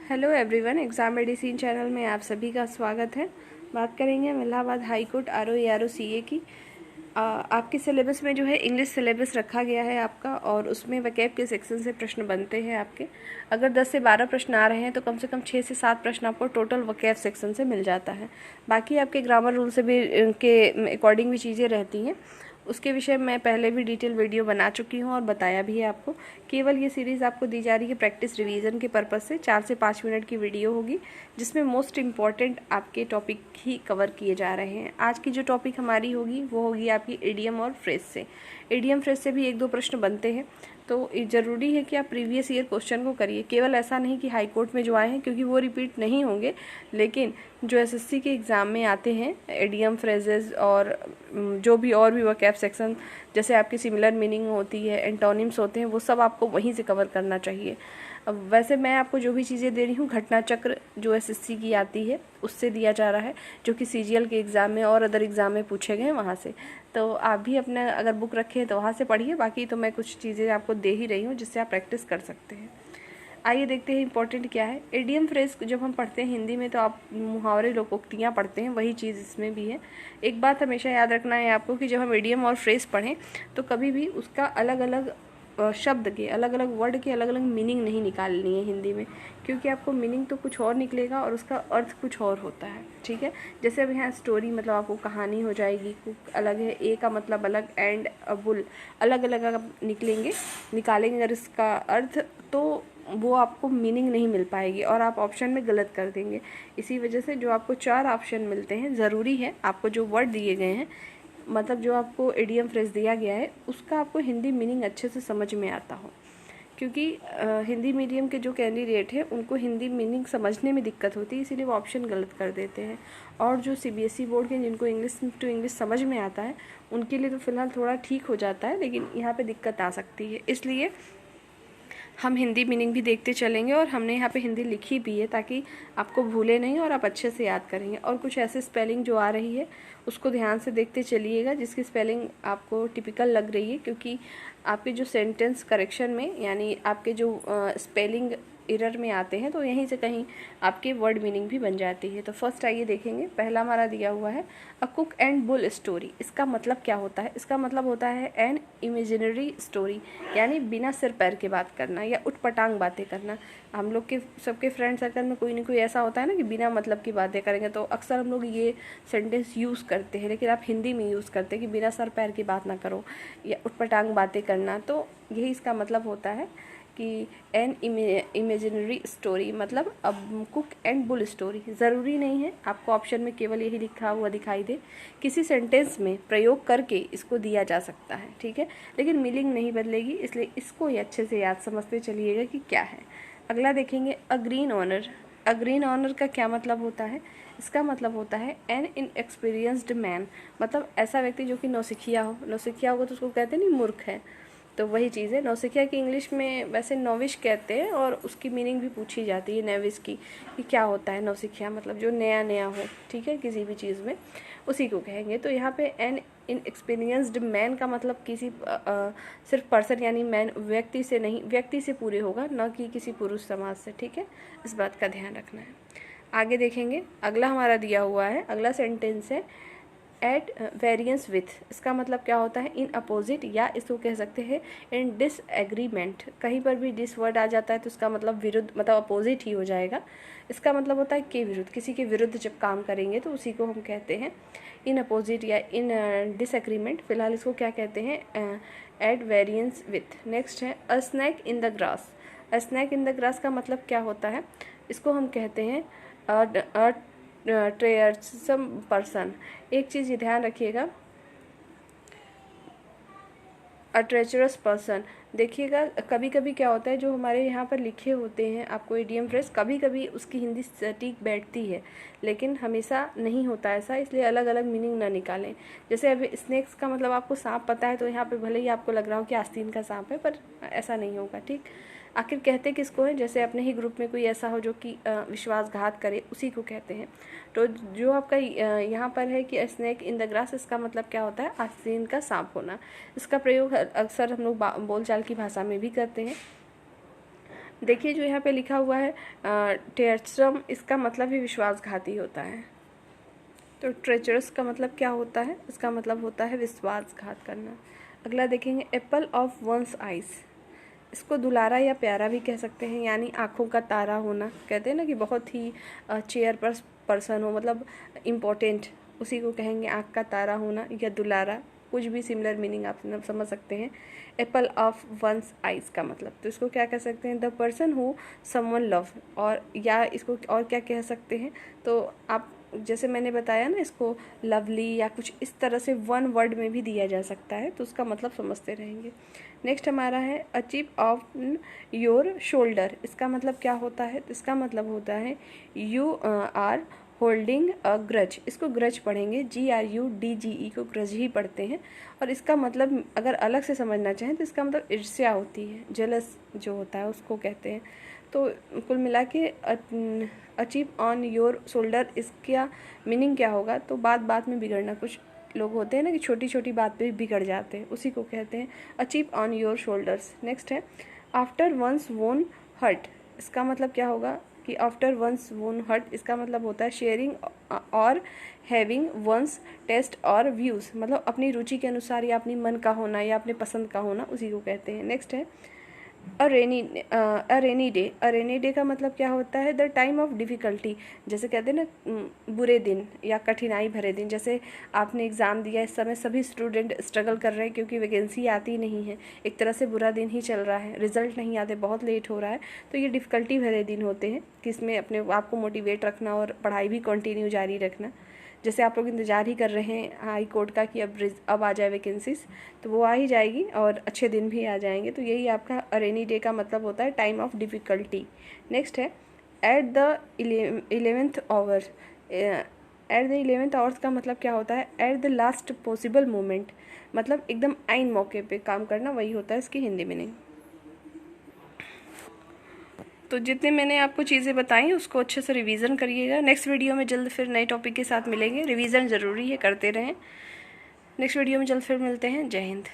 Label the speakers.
Speaker 1: Hello everyone, exam medicine channel में आप सभी का स्वागत है। बात करेंगे हम Allahabad high court RO CA की। आपके सिलेबस में जो है इंग्लिश सिलेबस रखा गया है आपका, और उसमें वकैब के सेक्शन से प्रश्न बनते हैं आपके। अगर 10 से 12 प्रश्न आ रहे हैं तो कम से कम 6 से 7 प्रश्न आपको टोटल वकैब सेक्शन से मिल जाता है। बाकी आपके ग्रामर रूल से भी के अकॉर्डिंग भी चीज़ें रहती हैं। उसके विषय में पहले भी डिटेल वीडियो बना चुकी हूँ और बताया भी है आपको। केवल ये सीरीज़ आपको दी जा रही है प्रैक्टिस रिवीजन के पर्पज़ से। 4 से 5 मिनट की वीडियो होगी जिसमें मोस्ट इम्पॉर्टेंट आपके टॉपिक ही कवर किए जा रहे हैं। आज की जो टॉपिक हमारी होगी वो होगी आपकी इडियम और फ्रेज से। इडियम फ्रेज से भी 1-2 प्रश्न बनते हैं, तो ज़रूरी है कि आप प्रीवियस ईयर क्वेश्चन को करिए। केवल ऐसा नहीं कि हाई कोर्ट में जो आए हैं, क्योंकि वो रिपीट नहीं होंगे, लेकिन जो SSC के एग्ज़ाम में आते हैं इडियम फ्रेजेस और जो भी और भी वोकैब सेक्शन, जैसे आपकी सिमिलर मीनिंग होती है, एंटोनिम्स होते हैं, वो सब आपको वहीं से कवर करना चाहिए। अब वैसे मैं आपको जो भी चीज़ें दे रही हूँ, घटना चक्र जो SSC की आती है उससे दिया जा रहा है, जो कि CGL के एग्ज़ाम में और अदर एग्ज़ाम में पूछे गए वहाँ से। तो आप भी अपना अगर बुक रखे हैं तो वहाँ से पढ़िए। बाकी तो मैं कुछ चीज़ें आपको दे ही रही हूँ जिससे आप प्रैक्टिस कर सकते हैं। आइए देखते हैं इंपॉर्टेंट क्या है। इडियम फ्रेज जब हम पढ़ते हैं हिंदी में तो आप मुहावरे लोकोक्तियाँ पढ़ते हैं, वही चीज़ इसमें भी है। एक बात हमेशा याद रखना है आपको कि जब हम इडियम और फ्रेज पढ़ें तो कभी भी उसका अलग अलग शब्द के, अलग अलग वर्ड के अलग अलग मीनिंग नहीं निकालनी है हिंदी में, क्योंकि आपको मीनिंग तो कुछ और निकलेगा और उसका अर्थ कुछ और होता है। ठीक है, जैसे अब यहाँ स्टोरी मतलब आपको कहानी हो जाएगी, कुक अलग है, ए का मतलब अलग, एंड बुल अलग अलग आप निकालेंगे अगर इसका अर्थ, तो वो आपको मीनिंग नहीं मिल पाएगी और आप ऑप्शन में गलत कर देंगे। इसी वजह से जो आपको 4 ऑप्शन मिलते हैं, ज़रूरी है आपको जो वर्ड दिए गए हैं, मतलब जो आपको इडियम फ्रेज दिया गया है, उसका आपको हिंदी मीनिंग अच्छे से समझ में आता हो। क्योंकि हिंदी मीडियम के जो कैंडिडेट हैं उनको हिंदी मीनिंग समझने में दिक्कत होती है, इसीलिए वो ऑप्शन गलत कर देते हैं। और जो CBSE बोर्ड के जिनको इंग्लिश टू इंग्लिश समझ में आता है उनके लिए तो फ़िलहाल थोड़ा ठीक हो जाता है, लेकिन यहाँ पे दिक्कत आ सकती है। इसलिए हम हिंदी मीनिंग भी देखते चलेंगे, और हमने यहाँ पे हिंदी लिखी भी है ताकि आपको भूले नहीं और आप अच्छे से याद करेंगे। और कुछ ऐसे स्पेलिंग जो आ रही है उसको ध्यान से देखते चलिएगा जिसकी स्पेलिंग आपको टिपिकल लग रही है, क्योंकि आपके जो सेंटेंस करेक्शन में, यानी आपके जो स्पेलिंग एरर में आते हैं, तो यहीं से कहीं आपके वर्ड मीनिंग भी बन जाती है। तो फर्स्ट आइए देखेंगे। पहला हमारा दिया हुआ है a cook and bull story. इसका मतलब क्या होता है? इसका मतलब होता है एन इमेजिनरी स्टोरी, यानी बिना सिर पैर के बात करना या उटपटांग बातें करना। हम लोग के सबके फ्रेंड सर्कल में कोई ना कोई ऐसा होता है ना कि बिना मतलब की बातें करेंगे, तो अक्सर हम लोग ये सेंटेंस यूज़ करते हैं, लेकिन आप हिंदी में यूज़ करते हैं कि बिना सर पैर की बात ना करो या उटपटांग बातें करना। तो यही इसका मतलब होता है कि एन इमेजिनरी स्टोरी, मतलब अब कुक एंड बुल स्टोरी। ज़रूरी नहीं है आपको ऑप्शन में केवल यही लिखा हुआ दिखाई दे, किसी सेंटेंस में प्रयोग करके इसको दिया जा सकता है। ठीक है, लेकिन मीनिंग नहीं बदलेगी, इसलिए इसको ही अच्छे से याद समझते चलिएगा कि क्या है। अगला देखेंगे अ ग्रीन ऑनर। अ ग्रीन ऑनर का क्या मतलब होता है? इसका मतलब होता है एन इनएक्सपीरियंस्ड मैन, मतलब ऐसा व्यक्ति जो कि नौसिखिया हो। नौसिखिया होगा तो उसको कहते नहीं मूर्ख है, तो वही चीज़ है। नौसिखिया की इंग्लिश में वैसे नोविश कहते हैं, और उसकी मीनिंग भी पूछी जाती है नेविश की, कि क्या होता है नौसिखिया, मतलब जो नया नया हो। ठीक है, किसी भी चीज़ में उसी को कहेंगे। तो यहाँ पे एन इनएक्सपीरियंस्ड मैन का मतलब किसी सिर्फ पर्सन यानी मैन, व्यक्ति से नहीं, व्यक्ति से पूरे होगा, न कि किसी पुरुष समाज से। ठीक है, इस बात का ध्यान रखना है। आगे देखेंगे। अगला हमारा दिया हुआ है, अगला सेंटेंस है एट वेरियंस विथ। इसका मतलब क्या होता है? इन अपोजिट, या इसको कह सकते हैं इन डिसएग्रीमेंट। कहीं पर भी डिस वर्ड आ जाता है तो इसका मतलब विरुद्ध, मतलब अपोजिट ही हो जाएगा। इसका मतलब होता है के विरुद्ध, किसी के विरुद्ध जब काम करेंगे तो उसी को हम कहते हैं इन अपोजिट या इन डिसएग्रीमेंट। फिलहाल इसको क्या कहते हैं? Eight variance with. नेक्स्ट है a snake in the grass. A snake in the grass का मतलब क्या होता है? इसको हम कहते हैं ट्रेयरसम पर्सन। एक चीज़ ये ध्यान रखिएगा, अ ट्रेचरस पर्सन। देखिएगा कभी कभी क्या होता है, जो हमारे यहाँ पर लिखे होते हैं आपको इडियम फ्रेज, कभी कभी उसकी हिंदी सटीक बैठती है, लेकिन हमेशा नहीं होता ऐसा, इसलिए अलग अलग मीनिंग ना निकालें। जैसे अभी स्नेक्स का मतलब आपको सांप पता है, तो यहाँ पे भले ही आपको लग रहा हो कि आस्तीन का सांप है, पर ऐसा नहीं होगा। ठीक, आखिर कहते किसको है? जैसे अपने ही ग्रुप में कोई ऐसा हो जो कि विश्वासघात करे, उसी को कहते हैं। तो जो आपका यहाँ पर है कि स्नेक इन द ग्रास, इसका मतलब क्या होता है? आस्तीन का सांप होना। इसका प्रयोग अक्सर हम लोग बोलचाल की भाषा में भी करते हैं। देखिए जो यहाँ पे लिखा हुआ है ट्रेचरम, इसका मतलब ही विश्वासघाती होता है। तो ट्रेचरस का मतलब क्या होता है? इसका मतलब होता है विश्वासघात करना। अगला देखेंगे एप्पल ऑफ वंस आइज, इसको दुलारा या प्यारा भी कह सकते हैं, यानी आँखों का तारा होना। कहते हैं ना कि बहुत ही चेयर पर पर्सन हो, मतलब इम्पोर्टेंट, उसी को कहेंगे आँख का तारा होना या दुलारा। कुछ भी सिमिलर मीनिंग आप समझ सकते हैं। एप्पल ऑफ वंस आइज का मतलब, तो इसको क्या कह सकते हैं? The person who someone love, और या इसको और क्या कह सकते हैं? तो आप जैसे मैंने बताया ना, इसको लवली या कुछ इस तरह से वन वर्ड में भी दिया जा सकता है, तो उसका मतलब समझते रहेंगे। नेक्स्ट हमारा है अचीव ऑफ योर शोल्डर, इसका मतलब क्या होता है? इसका मतलब होता है you are holding a grudge, इसको ग्रज पढ़ेंगे, GRUDGE को ग्रज ही पढ़ते हैं। और इसका मतलब अगर अलग से समझना चाहें तो इसका मतलब ईर्ष्या होती है, जेलस जो होता है उसको कहते हैं। तो कुल मिला के अचीव ऑन योर शोल्डर, इसका मीनिंग क्या होगा? तो बात में बिगड़ना, कुछ लोग होते हैं ना कि छोटी छोटी बात पे भी बिगड़ जाते हैं, उसी को कहते हैं achieve on your shoulders. Next है आफ्टर वंस वोन हर्ट, इसका मतलब क्या होगा कि आफ्टर वंस वोन हर्ट, इसका मतलब होता है शेयरिंग और हैविंग वंस टेस्ट और व्यूज़, मतलब अपनी रुचि के अनुसार या अपनी मन का होना या अपने पसंद का होना, उसी को कहते हैं। नेक्स्ट है अ रेनी डे, अ रेनी डे का मतलब क्या होता है? द टाइम ऑफ डिफ़िकल्टी, जैसे कहते हैं ना बुरे दिन या कठिनाई भरे दिन। जैसे आपने एग्ज़ाम दिया, इस समय सभी स्टूडेंट स्ट्रगल कर रहे हैं क्योंकि वैकेंसी आती नहीं है, एक तरह से बुरा दिन ही चल रहा है, रिजल्ट नहीं आते, बहुत लेट हो रहा है। तो ये डिफ़िकल्टी भरे दिन होते हैं कि इसमें अपने आप को मोटिवेट रखना और पढ़ाई भी कंटिन्यू जारी रखना। जैसे आप लोग इंतज़ार ही कर रहे हैं हाई कोर्ट का कि अब आ जाए वैकेंसीज, तो वो आ ही जाएगी और अच्छे दिन भी आ जाएंगे। तो यही आपका रेनी डे का मतलब होता है, टाइम ऑफ डिफ़िकल्टी। नेक्स्ट है at the 11th hour, at the 11th hours का मतलब क्या होता है? At the last possible moment, मतलब एकदम आइन मौके पे काम करना, वही होता है इसकी हिंदी मीनिंग। तो जितने मैंने आपको चीज़ें बताई उसको अच्छे से रिवीजन करिएगा। नेक्स्ट वीडियो में जल्द फिर नए टॉपिक के साथ मिलेंगे। रिवीजन ज़रूरी है, करते रहें। नेक्स्ट वीडियो में जल्द फिर मिलते हैं। जय हिंद।